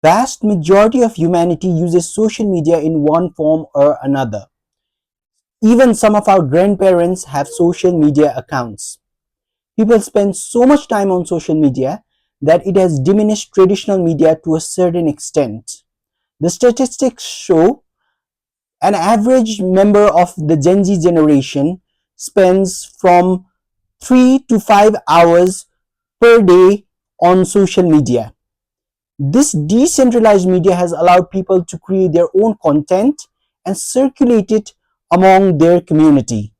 Vast majority of humanity uses social media in one form or another. Even some of our grandparents have social media accounts. People spend so much time on social media that it has diminished traditional media to a certain extent. The statistics show an average member of the Gen Z generation spends from 3 to 5 hours per day on social media. This decentralized media has allowed people to create their own content and circulate it among their community.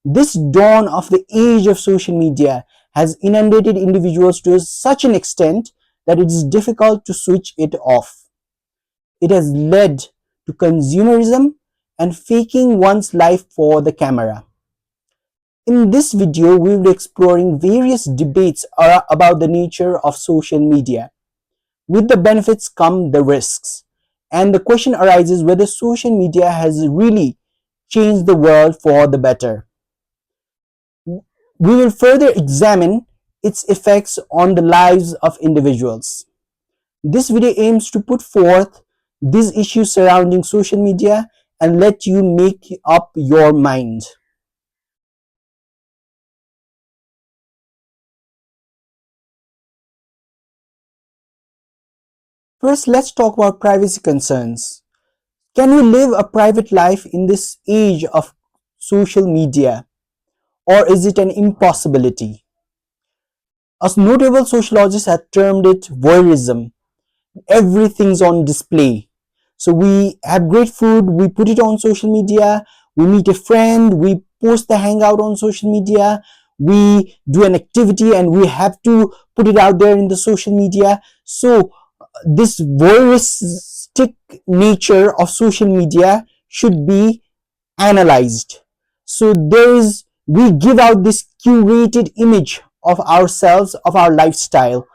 This dawn of the age of social media has inundated individuals to such an extent that it is difficult to switch it off. It has led to consumerism and faking one's life for the camera. In this video, we will be exploring various debates about the nature of social media. With the benefits come the risks. And the question arises whether social media has really changed the world for the better. We will further examine its effects on the lives of individuals. This video aims to put forth these issues surrounding social media and let you make up your mind. First, let's talk about privacy concerns. Can we live a private life in this age of social media, or is it an impossibility? A notable sociologist has termed it voyeurism. Everything's on display. So we have great food, we put it on social media, we meet a friend, we post the hangout on social media, we do an activity and we have to put it out there in the social media. So this voyeuristic nature of social media should be analyzed. So we give out this curated image of ourselves, of our lifestyle,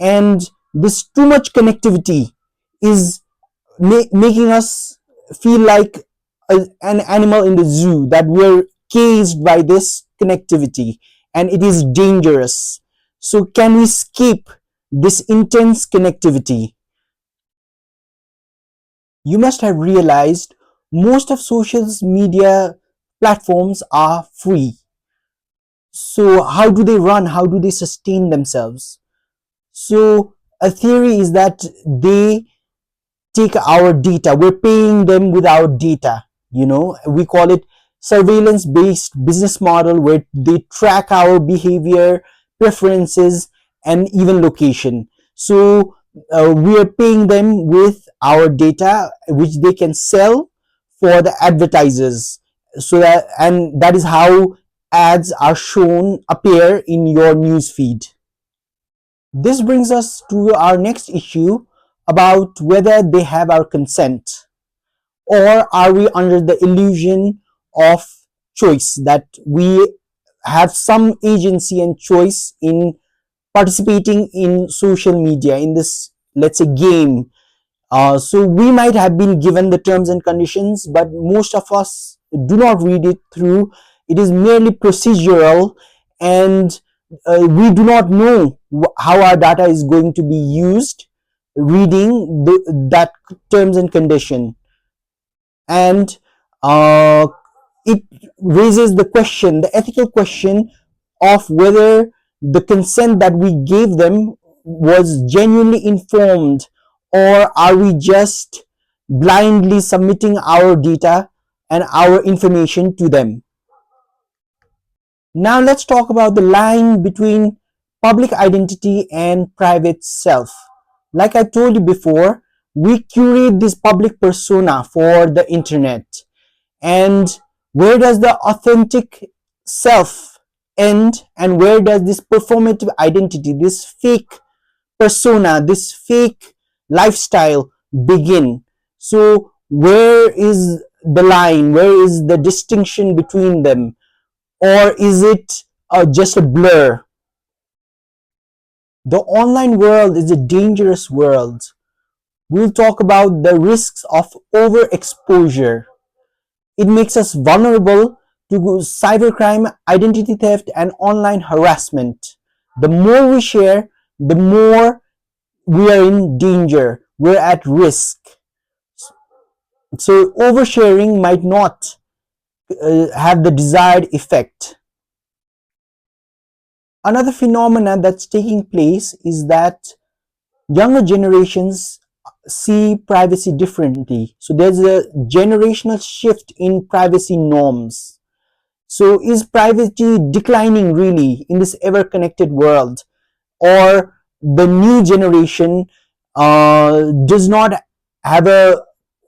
and this too much connectivity is making us feel like an animal in the zoo, that we're caged by this connectivity and it is dangerous. So can we escape this intense connectivity? You must have realized most of social media platforms are free. So how do they run? How do they sustain themselves? So a theory is that they take our data. We're paying them with our data. We call it surveillance based business model, where they track our behavior, preferences, and even location. So we are paying them with our data, which they can sell for the advertisers. And that is how ads are shown appear in your news feed. This brings us to our next issue about whether they have our consent, or are we under the illusion of choice, that we have some agency and choice in participating in social media, in this, let's say, game. So we might have been given the terms and conditions, but most of us do not read it through. It is merely procedural, and we do not know how our data is going to be used reading that terms and condition. And it raises the question, the ethical question, of whether the consent that we gave them was genuinely informed, or are we just blindly submitting our data and our information to them. Now let's talk about the line between public identity and private self. Like I told you before, we curate this public persona for the internet. And where does the authentic self end, and where does this performative identity, this fake persona, this fake lifestyle begin? So where is the line? Where is the distinction between them? Or is it just a blur? The online world is a dangerous world. We'll talk about the risks of overexposure. It makes us vulnerable to cybercrime, identity theft, and online harassment. The more we share, the more we are in danger. we're at risk. So oversharing might not have the desired effect. Another phenomenon that's taking place is that younger generations see privacy differently. So there's a generational shift in privacy norms. So is privacy declining really in this ever connected world? Or the new generation does not have a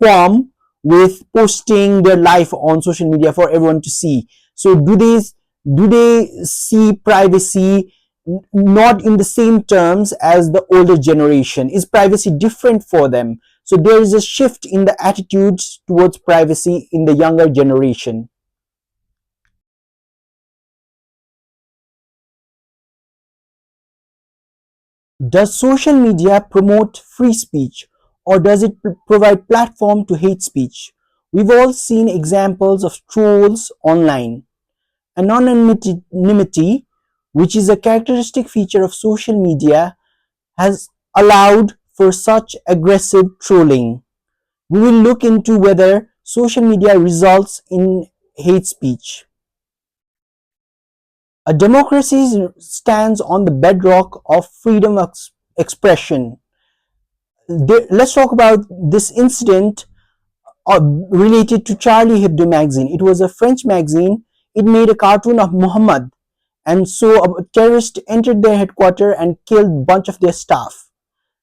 qualm with posting their life on social media for everyone to see? So do they see privacy not in the same terms as the older generation? Is privacy different for them? So there is a shift in the attitudes towards privacy in the younger generation. Does social media promote free speech, or does it provide platform to hate speech? We've all seen examples of trolls online. Anonymity, which is a characteristic feature of social media, has allowed for such aggressive trolling. We will look into whether social media results in hate speech. A democracy stands on the bedrock of freedom of expression. Let's talk about this incident related to Charlie Hebdo magazine. It was a French magazine. It made a cartoon of Muhammad, and so a terrorist entered their headquarters and killed a bunch of their staff.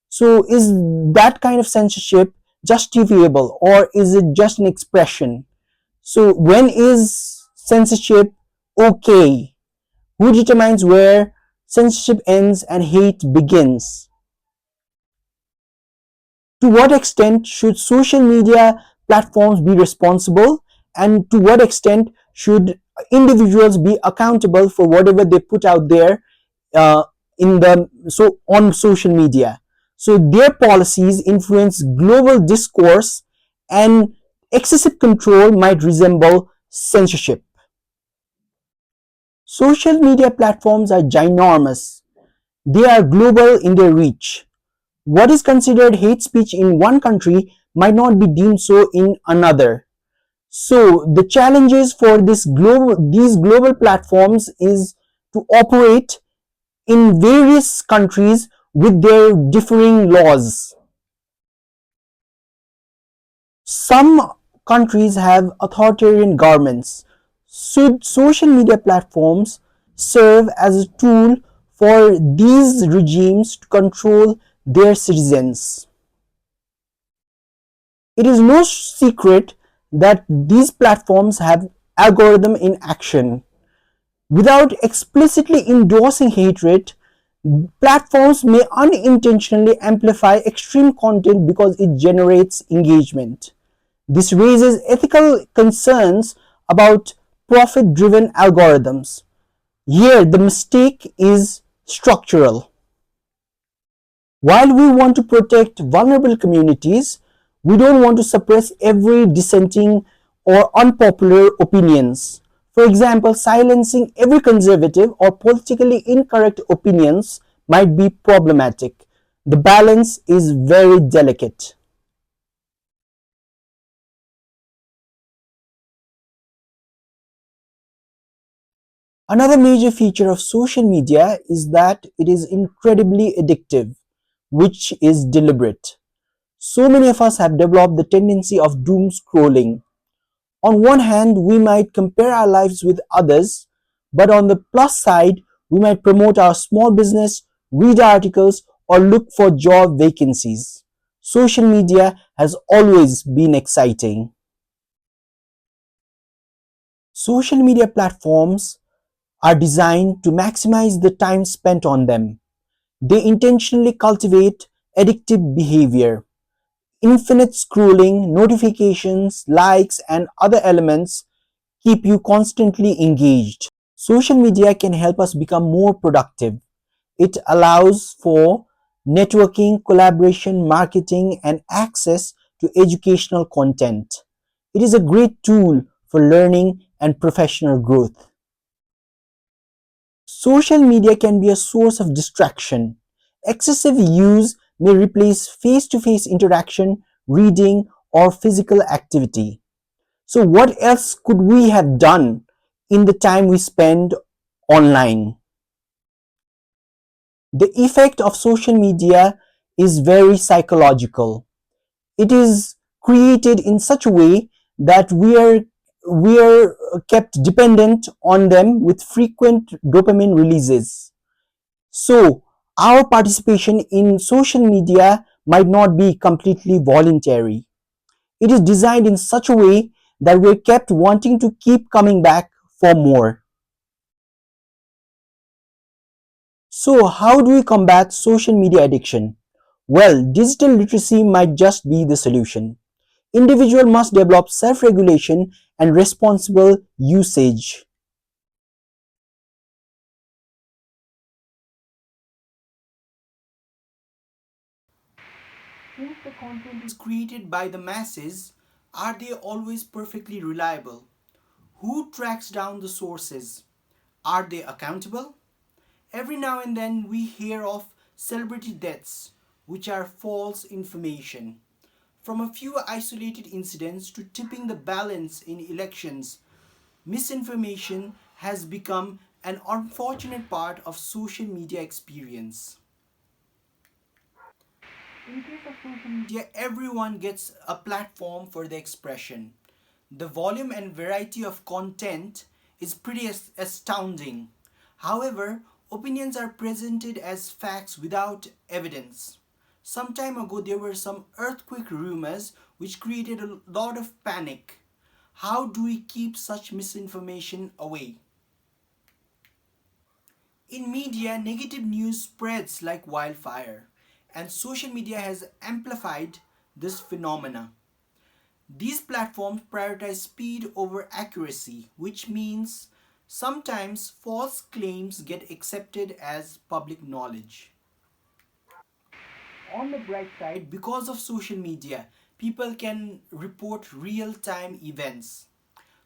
So is that kind of censorship justifiable, or is it just an expression? So when is censorship okay? Who determines where censorship ends and hate begins? To what extent should social media platforms be responsible, and to what extent should individuals be accountable for whatever they put out there uh, on social media? So their policies influence global discourse, and excessive control might resemble censorship. Social media platforms are ginormous. They are global in their reach. What is considered hate speech in one country might not be deemed so in another. So the challenges for these global platforms is to operate in various countries with their differing laws. Some countries have authoritarian governments. Should social media platforms serve as a tool for these regimes to control their citizens? It is no secret that these platforms have algorithm in action. Without explicitly endorsing hatred, platforms may unintentionally amplify extreme content because it generates engagement. This raises ethical concerns about profit-driven algorithms. Here, the mistake is structural. While we want to protect vulnerable communities, we don't want to suppress every dissenting or unpopular opinions. For example, silencing every conservative or politically incorrect opinions might be problematic. The balance is very delicate. Another major feature of social media is that it is incredibly addictive, which is deliberate. So many of us have developed the tendency of doom scrolling. On one hand, we might compare our lives with others, but on the plus side, we might promote our small business, read articles, or look for job vacancies. Social media has always been exciting. Social media platforms are designed to maximize the time spent on them. They intentionally cultivate addictive behavior. Infinite scrolling, notifications, likes, and other elements keep you constantly engaged. Social media can help us become more productive. It allows for networking, collaboration, marketing, and access to educational content. It is a great tool for learning and professional growth. Social media can be a source of distraction. Excessive use may replace face to face interaction, reading, or physical activity. So, what else could we have done in the time we spend online? The effect of social media is very psychological. It is created in such a way that we are kept dependent on them with frequent dopamine releases. So, our participation in social media might not be completely voluntary. It is designed in such a way that we're kept wanting to keep coming back for more. So, how do we combat social media addiction? Well, digital literacy might just be the solution. Individual must develop self-regulation and responsible usage. Since the content is created by the masses, are they always perfectly reliable? Who tracks down the sources? Are they accountable? Every now and then we hear of celebrity deaths, which are false information. From a few isolated incidents to tipping the balance in elections, misinformation has become an unfortunate part of social media experience. In case of social media, everyone gets a platform for their expression. The volume and variety of content is pretty astounding. However, opinions are presented as facts without evidence. Some time ago, there were some earthquake rumors which created a lot of panic. How do we keep such misinformation away? In media, negative news spreads like wildfire, and social media has amplified this phenomena. These platforms prioritize speed over accuracy, which means sometimes false claims get accepted as public knowledge. On the bright side, because of social media, people can report real time events.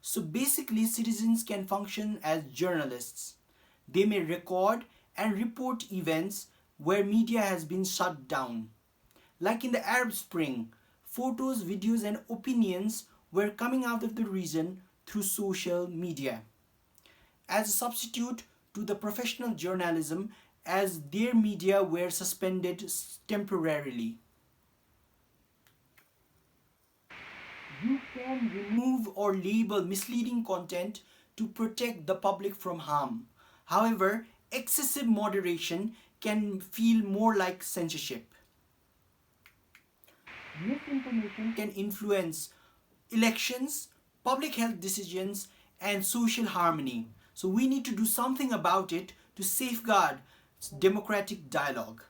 So basically, citizens can function as journalists. They may record and report events where media has been shut down. Like in the Arab Spring, photos, videos, and opinions were coming out of the region through social media. As a substitute to the professional journalism, as their media were suspended temporarily. You can remove or label misleading content to protect the public from harm. However, excessive moderation can feel more like censorship. Misinformation can influence elections, public health decisions, and social harmony. So we need to do something about it to safeguard democratic dialogue.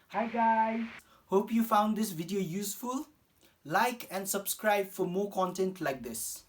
Hi guys! Hope you found this video useful. Like and subscribe for more content like this.